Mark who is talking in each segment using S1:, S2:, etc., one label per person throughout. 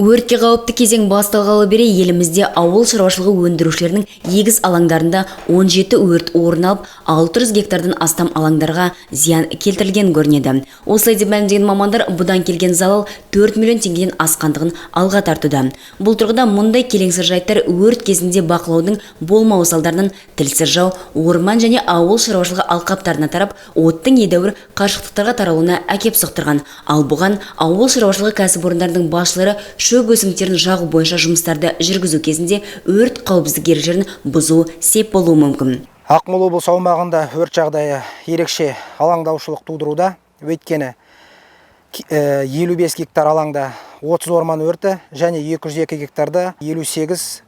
S1: Өртке қауіпті кезең басталғалы бері елімізде ауыл шаруашылығы өндірушілерінің егіс алаңдарында 17 өрт орын алып, 600 гектардан астам алаңдарға зиян келтірілген көрінеді. Осылай деп мәлімдеген мамандар, бұдан келген залал 4 миллион теңгеден асқандығын алға тартуда. Бұл тұрғыда мұндай келеңсіз жайттар өрт кезінде бақылаудың болмауы салдарынан тілсіз жау орман және ауыл шаруашылығы алқаптарына тарап, оттың едәуір қашықтықтарға таралуына әкеп соқтырған. Ал бұған ауыл шаруашылығы кәсіпорындарының басшылары шөп өсімдіктерін жағу бойынша жұмыстарды жүргізу кезінде өрт қауіпсіздік ережелерін бұзу сеп болуы мүмкін.
S2: Ақмола облысы аумағында өрт жағдайы ерекше алаңдаушылық тудыруда. Өйткені 55 гектар алаңда 30 орман өрті және 202 гектарда 58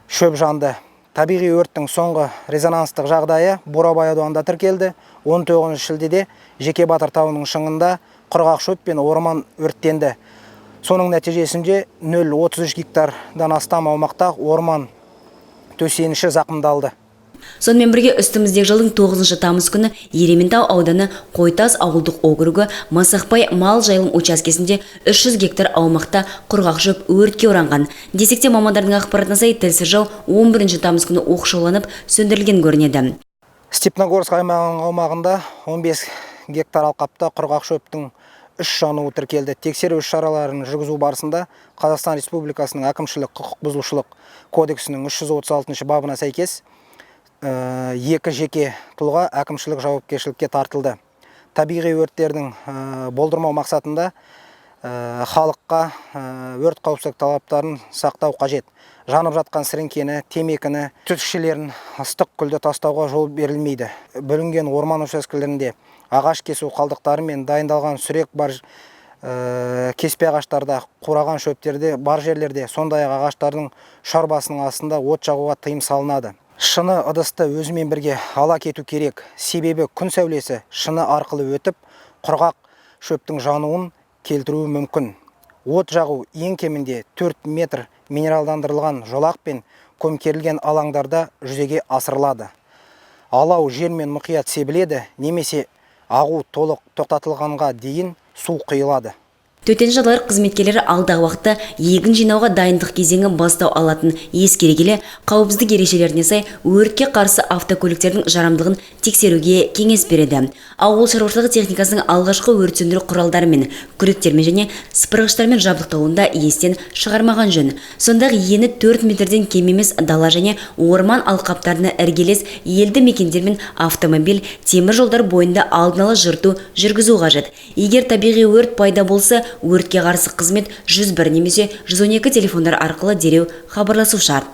S2: шөп жанды. Табиғи өрттің соңғы резонанстық жағдайы Бурабай ауданында тіркелді. 19 шілдеде Жеке Батыр тауының шыңында құрғақ шөп пен орман өрттенді. Соның нәтижесінде 0,33 гектардан астам аумақта орман төсеніші зақымдалды.
S1: Сонымен бірге үстіміздегі жылдың 9 тамыз күні Ерейментау ауданы Қойтас ауылдық округі Масақбай мал жайылым учаскесінде 300 гектар аумақта құрғақ шөп өртке оранған. Десекте мамандардың ақпаратына сай тілсіз жау 11 тамыз күні оқшауланып сөндірілген көрінеді.
S2: Степногорск аймағының аумағында 15 гектар алқапта құрғақ шөптің 3 жануы тіркелді. Тексеру іс-шараларын жүргізу барысында Қазақстан Республикасының әкімшілік құқық бұзушылық кодексінің 336 бабына сәйкес 2 жеке тұлға әкімшілік жауапкершілікке тартылды. Табиғи өрттердің болдырмау мақсатында халыққа өрт қауіпсіздік талаптарын сақтау қажет. Жанып жатқан сіріңкені, темекіні, түтікшелерін ыстық күлді тастауға жол берілмейді. Бөлінген орман учаскелерінде ағаш кесу қалдықтары мен дайындалған сүрек бар кеспе ағаштарда, қураған шөптерде бар жерлерде, сондай-ақ ағаштардың шарбасының астында от жағуға тыйым салынады. Шыны ыдысты өзімен бірге ала кету керек. Себебі күн сәулесі шыны арқылы өтіп, құрғақ шөптің жануын келтіруі мүмкін. От жағу ең кемінде 4 метр минералдандырылған жолақпен көмкерілген алаңдарда жүзеге асырылады. Алау жер мен мұқият себіледі, немесе ағу толық тоқтатылғанға дейін су құйылады.
S1: Төтенше жағдайлар қызметкерлері алдағы уақытта егін жинауға дайындық кезеңі бастау алатын ескере келе, қауіпсіздік ережелеріне сай өртке қарсы автокөліктердің жарамдылығын тексеруге кеңес береді. Ауыл шаруашылығы техникасының алғашқы өрт сөндіру құралдары мен күректермен және сыпырғыштармен жабдықтауында естен шығармаған жөн. Сондай-ақ ені 4 метрден кем емес дала және орман алқаптарына іргелес елді мекендер мен автомобиль, темір жолдар бойында алдын ала жырту жүргізу қажет. Егер табиғи өрт пайда болса, өртке қарсы қызмет 101 немесе 112 телефондар арқылы дереу хабарласу шарт.